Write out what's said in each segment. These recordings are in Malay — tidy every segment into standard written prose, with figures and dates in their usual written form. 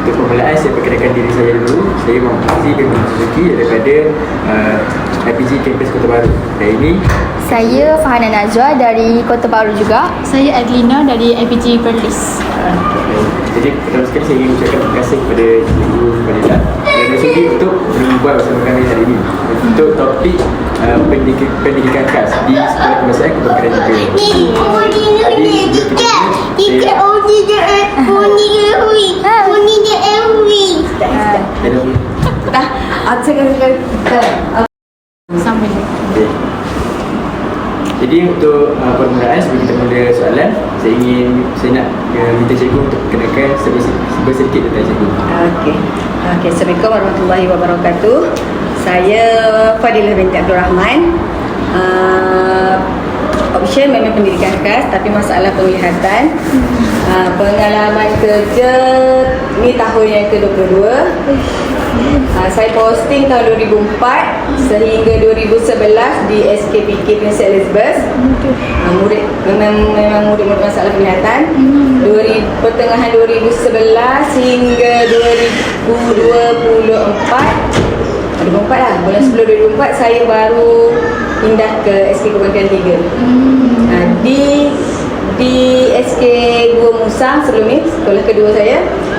untuk permulaan saya perkenalkan diri saya dulu. Saya Muhammad Fazli bin Suzuki daripada IPG Kampus Kota Baru. Dan ini Saya Fahana Najwa dari Kota Baru juga. Saya Adlina dari IPG Perlis. jadi pertama sekali saya ingin ucapkan terima kasih kepada Cikgu Fadilah dan sudi untuk berbual bersama kami hari ini untuk topik pendidikan khas di Sekolah Kebangsaan Kebakaran juga. Sampai Okay. Jadi untuk permulaan sebelum kita mula soalan, saya nak minta cikgu untuk kenalkan sedikit tentang cikgu. Okey. Assalamualaikum warahmatullahi wabarakatuh. Saya Fadilah binti Abdul Rahman. Option memang pendidikan khas tapi masalah penglihatan. Pengalaman kerja ni tahun yang ke-22. Saya posting tahun 2004 sehingga 2011 di SKPK Princess Elizabeth. Murid memang murid-murid masalah penglihatan. Pertengahan 2011 hingga 2024 lah, bulan 10 2004 saya baru pindah ke SK Kebangsaan 3. Di SK 2 Musang sebelum ni, sekolah kedua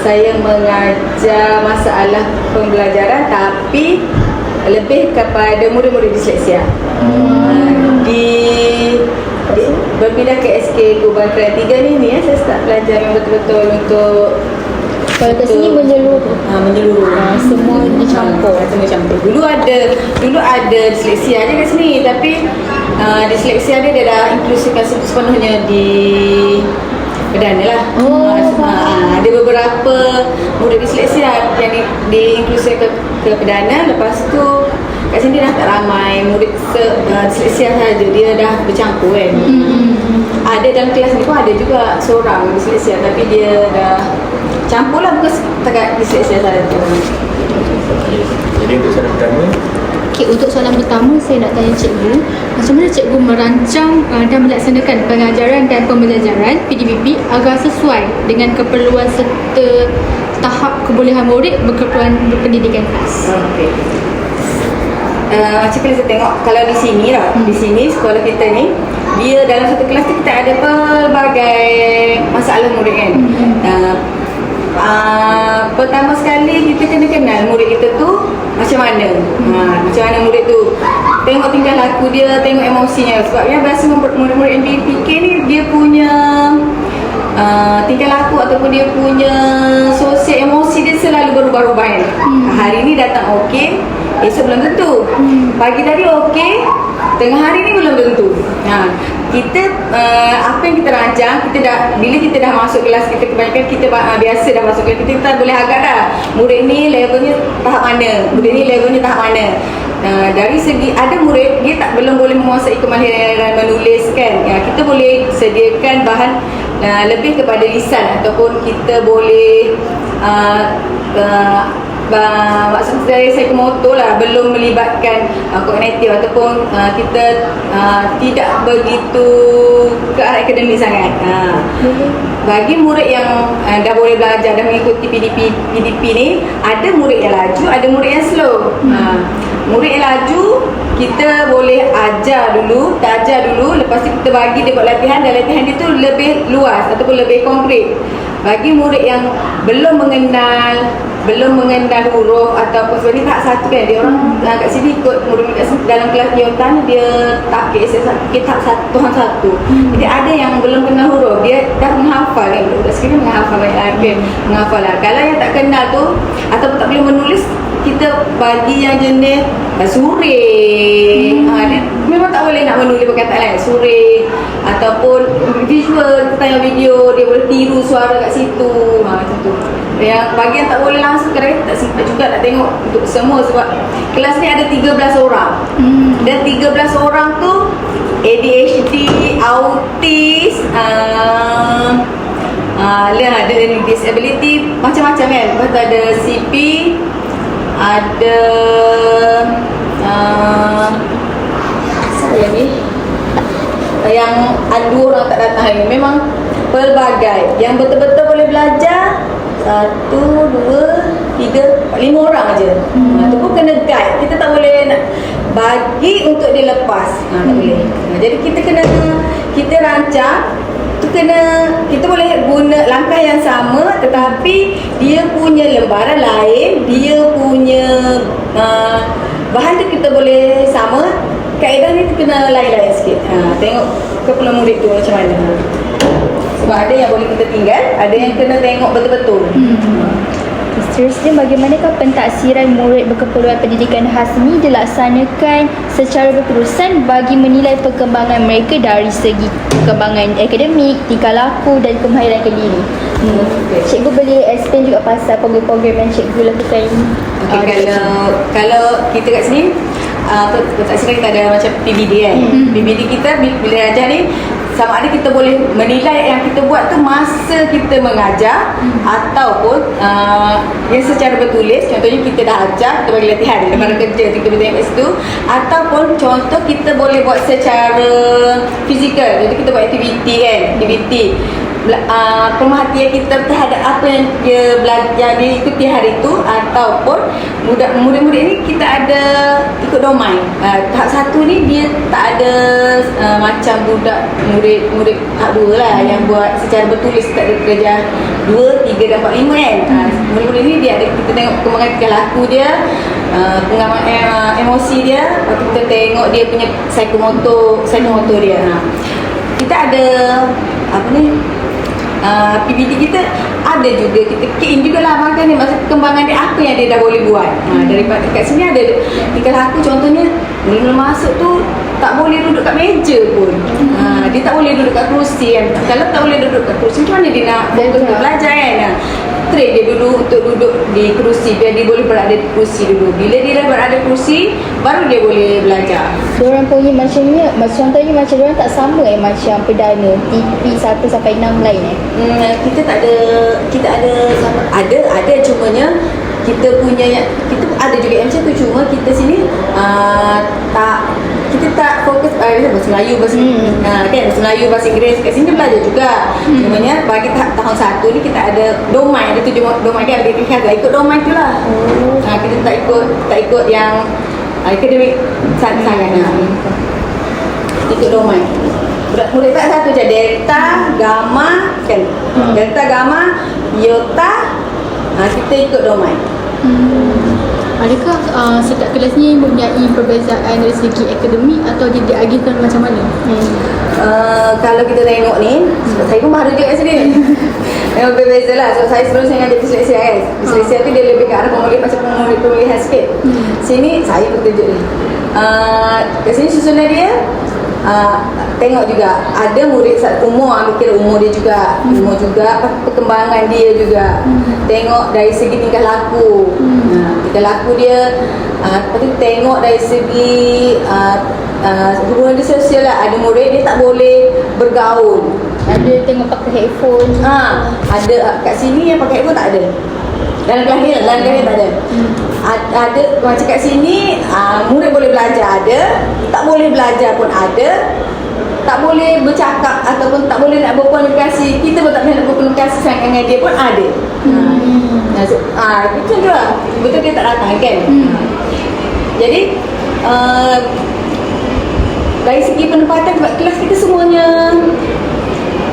saya mengajar masalah pembelajaran tapi lebih kepada murid-murid disleksia. Berpindah ke SK Kebangsaan 3 ni saya start belajar yang betul-betul untuk Kalau kat sini menyeluruh. Semua dicampur. Dulu ada disleksia je kat sini tapi disleksia dia dah inklusifkan sepenuhnya di perdana lah. Ada beberapa murid disleksia yang diinklusifkan ke perdana. Lepas tu kat sini dah tak ramai murid disleksia saja, dia dah bercampur kan. Ada dalam kelas ni pun ada juga seorang disleksia tapi dia dah campur lah, bukan setakat disleksia saja. Jadi untuk soalan pertama, untuk soalan pertama saya nak tanya cikgu, macam mana cikgu merancang dan melaksanakan pengajaran dan pembelajaran PDPP agar sesuai dengan keperluan serta tahap kebolehan murid berkeperluan berpendidikan khas? Okey. Macam kita tengok kalau di sini lah, di sini sekolah kita ni, dia dalam satu kelas tu kita ada pelbagai masalah murid kan. Pertama sekali kita kena kenal murid kita tu macam mana. Macam mana murid tu, tengok tingkah laku dia, tengok emosinya. Sebabnya biasa murid-murid yang DPK ni dia punya tingkah laku ataupun dia punya sosial emosi dia selalu berubah-ubah kan. Hari ni datang okey, esok belum tentu. Pagi tadi okey, tengah hari ni belum tentu. Kita apa yang kita rancang, bila kita dah masuk kelas, kita kebanyakan kita biasa dah masuk kelas, kita boleh agak dah murid ni levelnya tahap mana, murid ni levelnya tahap mana. Dari segi ada murid dia belum boleh menguasai kemahiran menulis kan, kita boleh sediakan bahan lebih kepada lisan ataupun kita boleh maksud saya psikomotor lah, belum melibatkan kognitif ataupun kita tidak begitu ke arah akademik sangat. Bagi murid yang dah boleh belajar, dah mengikuti PDP ni, ada murid yang laju, ada murid yang slow. Murid yang laju kita boleh ajar dulu, lepas tu kita bagi dia buat latihan, dan latihan dia tu lebih luas ataupun lebih konkret. Bagi murid yang belum mengenal huruf ataupun sebenarnya tahap satu kan, dia orang kat sini ikut murid dalam kelas Yotan dia tak tahap satu. Jadi ada yang belum kenal huruf, dia dah menghafal kan, sekarang menghafal menghafal lah. Kalau yang tak kenal tu ataupun tak boleh menulis, kita bagi yang jenis surih. Dia memang tak boleh nak menulis perkataan lain, surih ataupun visual, tayang video, dia boleh tiru suara kat situ. Macam tu. Yang bagi yang tak boleh langsung, kadang-kadang tak sempat juga nak tengok untuk semua sebab kelas ni ada 13 orang. Dan 13 orang tu ADHD, autis, ada disability macam-macam kan. Lepas tu ada CP, ada apa ni, yang ada 2 orang tak datang hari ni. Memang pelbagai. Yang betul-betul boleh belajar 1, 2, 3, 4, 5 orang aja. Tu pun kena guide. Kita tak boleh nak bagi untuk dia lepas. Tak boleh. Jadi kita rancang tu kita boleh guna langkah yang sama, tetapi dia punya lembaran lain, dia punya bahan tu kita boleh sama, kaedah ni kena lain-lain sikit. Tengok keperluan murid tu macam mana. Sebab ada yang boleh kita tinggal, ada yang kena tengok betul-betul. Seterusnya, bagaimanakah pentaksiran murid berkeperluan pendidikan khas ini dilaksanakan secara berterusan bagi menilai perkembangan mereka dari segi perkembangan akademik, tingkah laku dan kemahiran diri? Cikgu boleh explain juga pasal program-program yang cikgu lakukan ini? Kalau kita kat sini, pentaksiran kita ada macam PBD kan. PBD kita bila ajar ni, sama ada kita boleh menilai yang kita buat tu masa kita mengajar ataupun yang secara bertulis. Contohnya kita dah ajar, kita bagi latihan lembaran kerja, kita boleh tengok kat situ. Ataupun contoh kita boleh buat secara fizikal, jadi kita buat aktiviti kan, pemerhatian kita terhadap apa yang dia belajar, yang dia ikuti hari itu. Ataupun murid-murid ni kita ada ikut domain. Tahap 1 ni dia tak ada macam budak murid tahap 2 lah yang buat secara bertulis, tak ada kerja 2, 3 dan 4, 5 kan. Murid-murid ni dia ada, kita tengok perkembangan tingkah laku dia, pengamatan emosi dia, lepas tu kita tengok dia punya psikomotor dia. Kita ada PBD kita ada juga, kita key in jugalah makan ni masa perkembangan dia, apa yang dia dah boleh buat. Daripada kat sini ada tingkah laku, contohnya mula masuk tu tak boleh duduk kat meja pun. Dia tak boleh duduk kat kerusi kan. Kalau tak boleh duduk kat kerusi, macam mana dia nak fokus untuk belajar kan. Train dia dulu untuk duduk di kerusi, biar dia boleh berada di kerusi dulu. Bila dia dah berada di kerusi, baru dia boleh belajar. Diorang punya macamnya, contohnya macam diorang tak sama macam perdana TP 1 sampai 6 lain kita tak ada, kita ada cumanya kita punya yang kita ada juga yang macam tu, cuma kita sini kita tak fokus bahasa Melayu, bahasa Melayu, bahasa Inggeris. Kat sini belajar juga. Cumanya bagi tahun 1 ni kita ada domain, ada 7 domain kan, ada khas lah, ikut domain tu lah. Kita tak ikut yang akademik sangat. Ikut domain. Murid tak satu je, delta, gamma kan. Delta, gamma, iota, kita ikut domain. Adakah setiap kelas ni mempunyai perbezaan dari segi akademik atau dia diagihkan macam mana? Kalau kita tengok ni, saya pun baru juga kat sini. Memang berbeza lah. So saya sebelum saya ngajar disleksia kan, disleksia tu dia lebih ke arah pemulihan sikit. Sini saya petunjuk ni. Kat sini susunan dia, tengok juga ada murid umur, ambil kira umur dia juga, perkembangan dia juga. Tengok dari segi tingkah laku, tingkah laku dia. Lepas tu tengok dari segi hubungan dia sosial lah. Ada murid dia tak boleh bergaul, ada tengok pakai headphone. Ada kat sini yang pakai headphone tak ada. Dalam kelas ni tak ada. Ada macam kat sini, murid boleh belajar ada, tak boleh belajar pun ada, tak boleh bercakap ataupun tak boleh nak berkomunikasi, kita pun tak boleh nak berkomunikasi dengan dia pun ada. Macam tu lah, betul dia tak datang kan. Jadi dari segi penempatan sebab kelas kita semuanya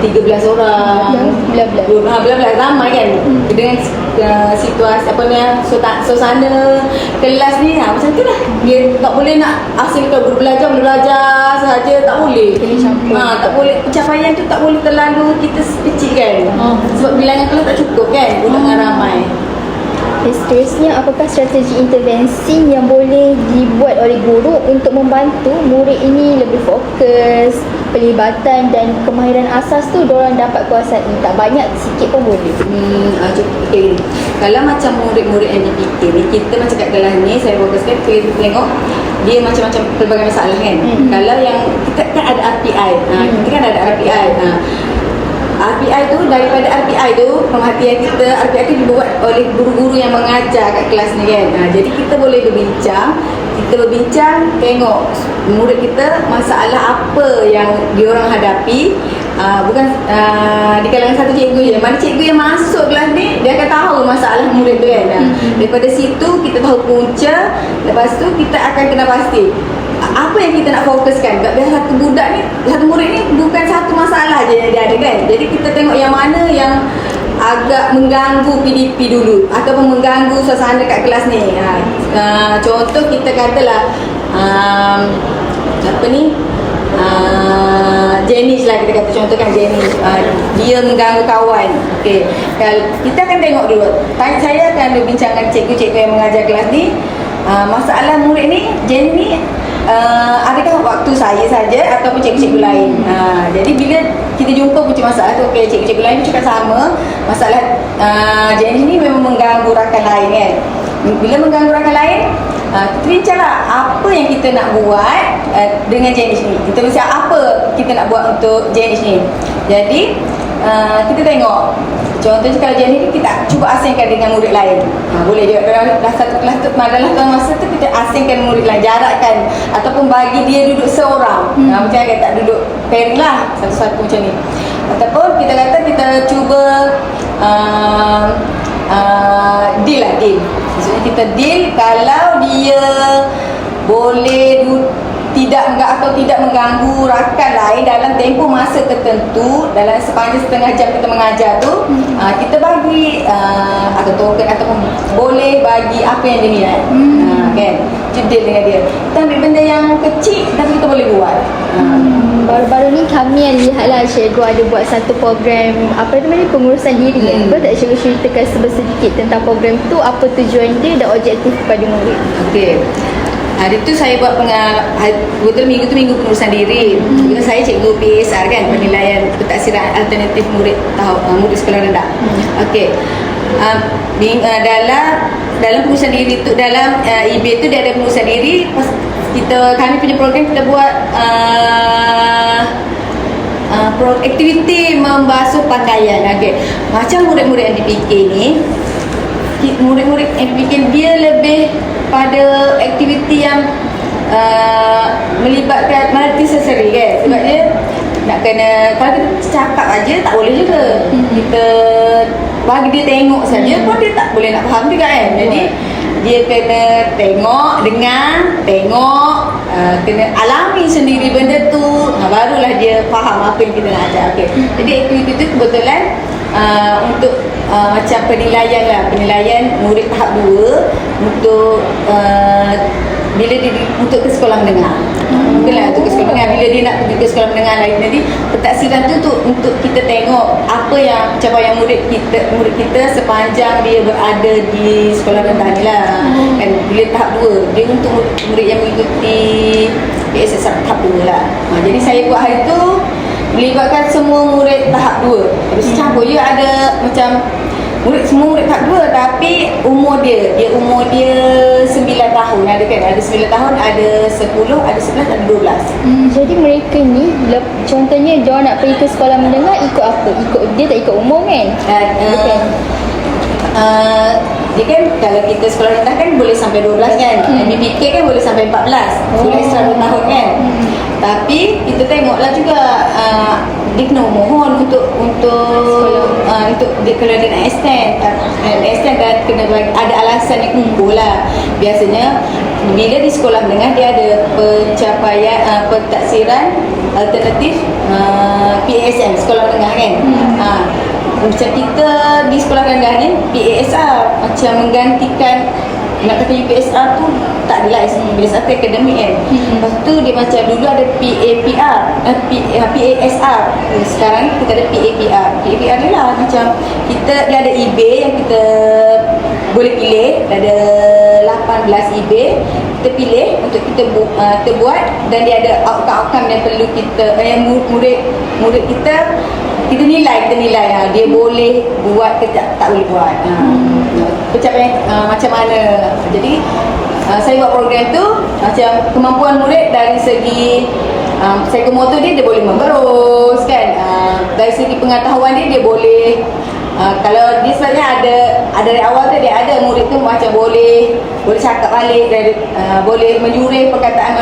13 orang, belas ramai kan. Dengan situasi suasana kelas ni macam tu lah. Dia tak boleh nak asal kita belajar sahaja, tak boleh. Tak boleh, pencapaian tu tak boleh terlalu kita kecil kan. Sebab bilangan kelas tak cukup kan dengan ramai. Seterusnya, apakah strategi intervensi yang boleh dibuat oleh guru untuk membantu murid ini lebih fokus, pelibatan dan kemahiran asas tu diorang dapat kuasai? Tak banyak, sikit pun boleh. Okay. Kalau macam murid-murid yang DPK ni, kita macam kat kelas ni, saya fokuskan kita tengok dia macam-macam pelbagai masalah kan. Kalau yang kita kan ada RPI, kita kan ada RPI. RPI tu, daripada RPI tu, pemerhatian RPI tu dibuat oleh guru-guru yang mengajar kat kelas ni kan. Jadi kita boleh berbincang, kita berbincang, tengok murid kita masalah apa yang diorang hadapi. Bukan di kalangan satu cikgu je. Mana cikgu yang masuk kelas ni, dia akan tahu masalah murid tu kan. Daripada situ kita tahu punca. Lepas tu kita akan kena pasti apa yang kita nak fokuskan. Biar satu budak ni, satu murid ni bukan satu masalah je yang dia ada kan. Jadi kita tengok yang mana yang agak mengganggu PDP dulu ataupun mengganggu suasana kat kelas ni. Contoh kita katalah apa ni, Janice lah, kita kata contohkan Janice, dia mengganggu kawan. Okey, kita akan tengok dulu. Saya akan berbincang dengan cikgu-cikgu yang mengajar kelas ni. Masalah murid ni, Janice ni, adakah waktu saya saja ataupun cikgu-cikgu lain. Jadi bila kita jumpa punca masalah tu, okey, cikgu-cikgu lain cakap sama, masalah Janice ni memang mengganggu rakan lain kan. Bila mengganggu rakan lain, kita bincanglah apa yang kita nak buat dengan Janice ni. Kita mesti apa kita nak buat untuk Janice ni. Jadi kita tengok, contohnya kalau Janice ni kita cuba asingkan dengan murid lain. Boleh je dalam satu kelas tu, dalam masa tu kita asingkan murid lain, jarakkan ataupun bagi dia duduk seorang. Macam kita tak duduk pairing lah, satu-satu macam ni. Ataupun kita kata kita cuba deal. Maksudnya kita deal kalau dia boleh tidak mengganggu rakan lain dalam tempoh masa tertentu, dalam sepanjang setengah jam kita mengajar tu, kita bagi atau token ataupun boleh bagi apa yang dia minat. Kan, deal dengan dia. Kita ambil benda yang kecil tapi kita boleh buat. Baru-baru ni kami yang lihatlah cikgu ada buat satu program apa namanya, pengurusan diri. Boleh tak cikgu ceritakan sedikit tentang program tu, apa tujuan dia dan objektif kepada murid? Okey. Hari tu saya buat betul minggu tu minggu pengurusan diri. Because saya cikgu PSR kan, penilaian pentaksiran alternatif murid murid sekolah rendah. Okey. Dalam pengurusan diri tu, dalam IB tu dia ada pengurusan diri. Kami punya program kita buat aktiviti membasuh pakaian. Okey. Macam murid-murid NDPK ni, murid-murid NDPK dia lebih pada aktiviti yang melibatkan multisensori kan. Sebab dia nak kena, kalau kita cakap aja tak boleh juga. Kita bagi dia tengok saja pun dia tak boleh nak faham juga kan. Jadi dia kena tengok, dengar, kena alami sendiri benda tu, barulah dia faham apa yang kita nak ajar. Okay. Jadi aktiviti tu kebetulan untuk macam penilaian murid tahap 2 untuk bila dia untuk ke sekolah menengah. Mungkinlah untuk ke sekolah menengah, bila dia nak pergi ke sekolah menengah lain. Jadi pentaksiran tu untuk kita tengok apa yang capaian murid kita sepanjang dia berada di sekolah rendah ni lah. Kan bila tahap 2 dia untuk murid yang mengikuti PSS tahap 2 lah. Jadi saya buat hari tu melibatkan semua murid tahap 2. Habis campur je, ada macam semua murid tahap 2 tapi umur dia 9 tahun ada kan. Ada 9 tahun, ada 10, ada 11, ada 12. Jadi mereka ni contohnya dia nak pergi ke sekolah menengah ikut apa? Dia tak ikut umur kan? Dia kan kalau kita sekolah rendah kan boleh sampai 12 kan. MBPK kan boleh sampai 14. Boleh extra 2 tahun kan. Tapi kita tengoklah juga dia kena mohon untuk dia kalau dia nak extend dan kena bagi, ada alasan yang kumpul lah. Biasanya bila di sekolah menengah dia ada pencapaian pentaksiran alternatif PASM sekolah menengah kan. Macam kita di sekolah rendah ni PASR macam menggantikan, nak kata UPSR tu tak adalah UPSR tu akademik kan. Lepas tu dia macam dulu ada PASR, sekarang kita ada PAPR. PAPR ni lah macam dia ada IB yang kita boleh pilih, ada 18 IB kita pilih untuk kita buat, dan dia ada outcome yang perlu kita yang murid kita nilai dia boleh buat ke tak boleh buat. Pencapaian macam mana. Jadi saya buat program tu macam kemampuan murid dari segi psikomotor dia boleh memberus kan. Dari segi pengetahuan dia boleh Kalau dia sebenarnya ada dari awal tu dia ada murid tu macam boleh cakap balik dan boleh menyurai perkataan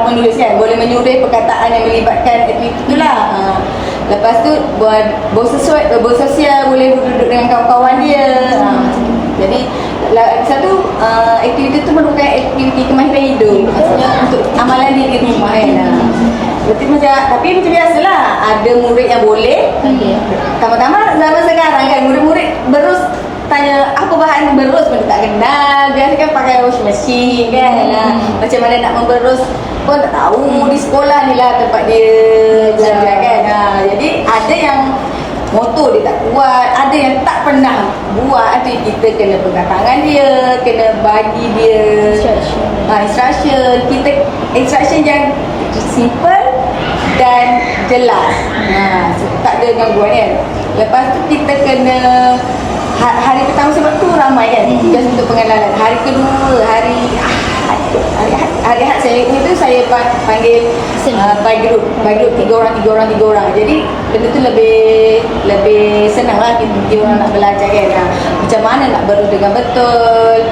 penulis kan, boleh menyurai perkataan yang melibatkan aktiviti tu lah. Lepas tu bersosial, boleh duduk dengan kawan-kawan dia. Jadi satu aktiviti tu merupakan aktiviti kemahiran hidup, maksudnya untuk amalan dia di rumah kan. Tapi macam biasalah, ada murid yang boleh. Pertama-tama zaman sekarang kan, murid-murid berus tanya apa bahan berus pun tak kenal. Biasa kan pakai washing machine kan. Macam mana nak memberus pun tak tahu. Di sekolah ni lah tempat dia belajar kan. Jadi ada yang motor dia tak kuat, ada yang tak pernah buat. Itu kita kena pegang tangan dia, kena bagi dia instruction. Instruction yang simple dan jelas, tak ada gangguan kan. Lepas tu kita kena hari pertama sebab tu ramai kan, just untuk pengenalan. Hari kedua, hari Ahad saya itu saya panggil by group 3 orang. Jadi benda tu lebih senang lah dia orang nak belajar kan. Macam mana nak berus dengan betul,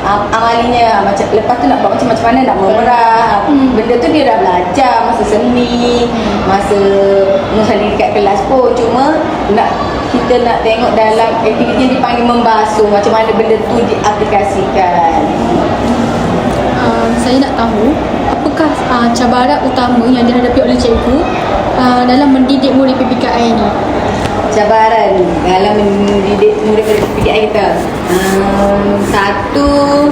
amalinya, macam lepas tu nak buat macam mana nak memerah. Benda tu dia dah belajar masa seni, masa dekat kelas pun. Cuma kita nak tengok dalam aktiviti yang dipanggil membasuh, macam mana benda tu diaplikasikan. Saya nak tahu apakah cabaran utama yang dihadapi oleh cikgu dalam mendidik murid PPKI ni? Cabaran dalam mendidik murid PPKI kita, satu,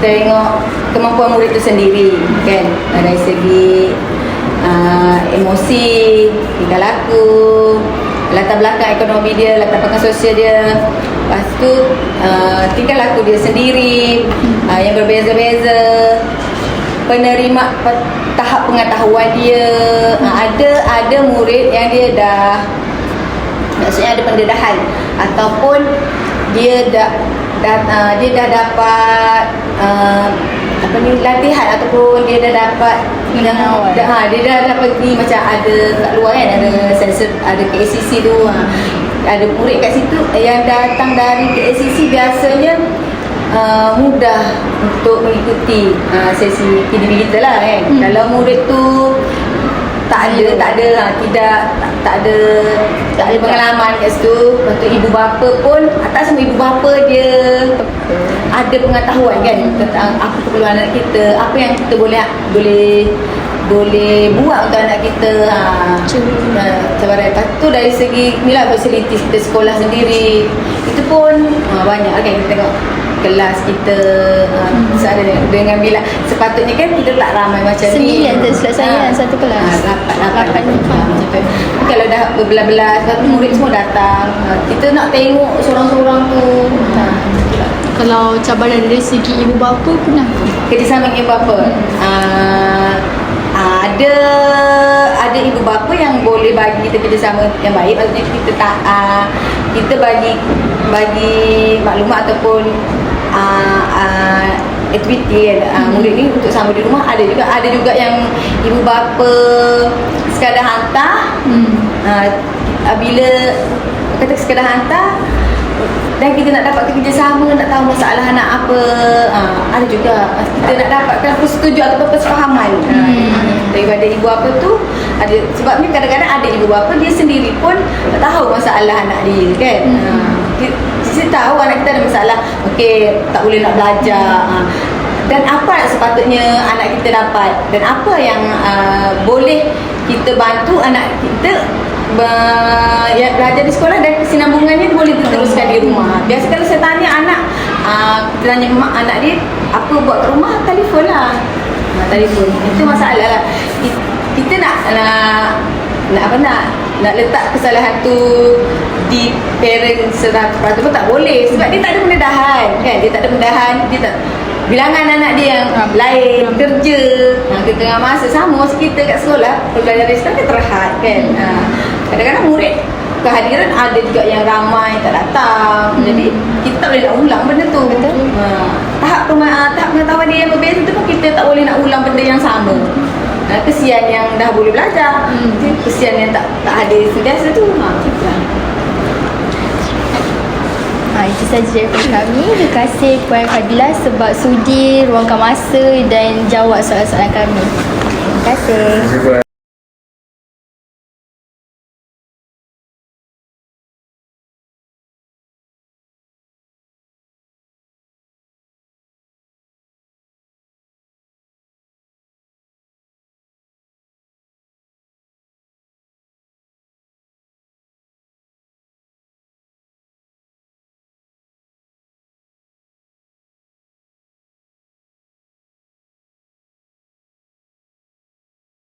tengok kemampuan murid itu sendiri kan, dari segi emosi, tingkah laku, latar belakang ekonomi dia, latar belakang sosial dia. Lepas tu tingkah laku dia sendiri yang berbeza-beza, penerima tahap pengetahuan dia. Ada murid yang dia dah, maksudnya ada pendedahan ataupun dia dah dapat latihan, ataupun dia dah dapat dia dah dapat pergi macam ada kat luar kan, ada sensor, ada KACC tu. Ada murid kat situ yang datang dari KACC biasanya mudah untuk mengikuti sesi PDB kita lah kan. Kalau murid tu tak ada pengalaman kat situ, lepas tu ibu bapa pun tak semua ibu bapa dia ada pengetahuan kan tentang apa keperluan anak kita, apa yang kita boleh buat untuk anak kita. Lepas tu dari segi inilah fasiliti kita sekolah sendiri, itu pun banyak kan. Kita tengok kelas kita dengan bilang, sepatutnya kan kita tak ramai macam ni. 9 tak silap saya satu kelas. 8 macam tu. Kalau dah berbelas-belas, lepas tu murid semua datang, kita nak tengok seorang-seorang tu. Kalau cabaran dari segi ibu bapa pernah ke? Kerjasama dengan ibu bapa, ada ibu bapa yang boleh bagi kita kerjasama yang baik. Maksudnya kita bagi maklumat ataupun aktiviti murid ni untuk sama di rumah. Ada juga yang ibu bapa sekadar hantar, bila kata sekadar hantar dan kita nak dapatkan kerjasama, nak tahu masalah anak apa. Ada juga kita nak dapatkan persetujuan atau persefahaman daripada ibu bapa tu. Ada sebabnya kadang-kadang ada ibu bapa dia sendiri pun tak tahu masalah anak dia kan. Kita tahu anak kita ada masalah, okey, tak boleh nak belajar, dan apa sepatutnya anak kita dapat, dan apa yang boleh kita bantu anak kita yang belajar di sekolah dan kesinambungannya boleh diteruskan di rumah. Biasa kalau saya tanya anak, kita tanya mak anak dia apa buat kat rumah, telefon lah. Telefon itu masalah lah. Kita nak letak kesalahan tu di parent 100% pun tak boleh, sebab dia tak ada pendedahan kan. Dia tak ada pendedahan, bilangan anak dia yang lain, kerja, kita tengah masa sama masa kita kat sekolah, pelajaran di sekolah kita terhad kan. Kadang-kadang murid kehadiran ada juga yang ramai tak datang. Jadi kita tak boleh nak ulang benda tu. Tahap pengetahuan dia yang berbeza tu pun kita tak boleh nak ulang benda yang sama. Kesian yang dah boleh belajar, kesian yang tak hadir sentiasa tu. Itu saja daripada kami. Terima kasih Puan Fadilah sebab sudi ruangkan masa dan jawab soalan-soalan kami. Terima kasih. Terima kasih.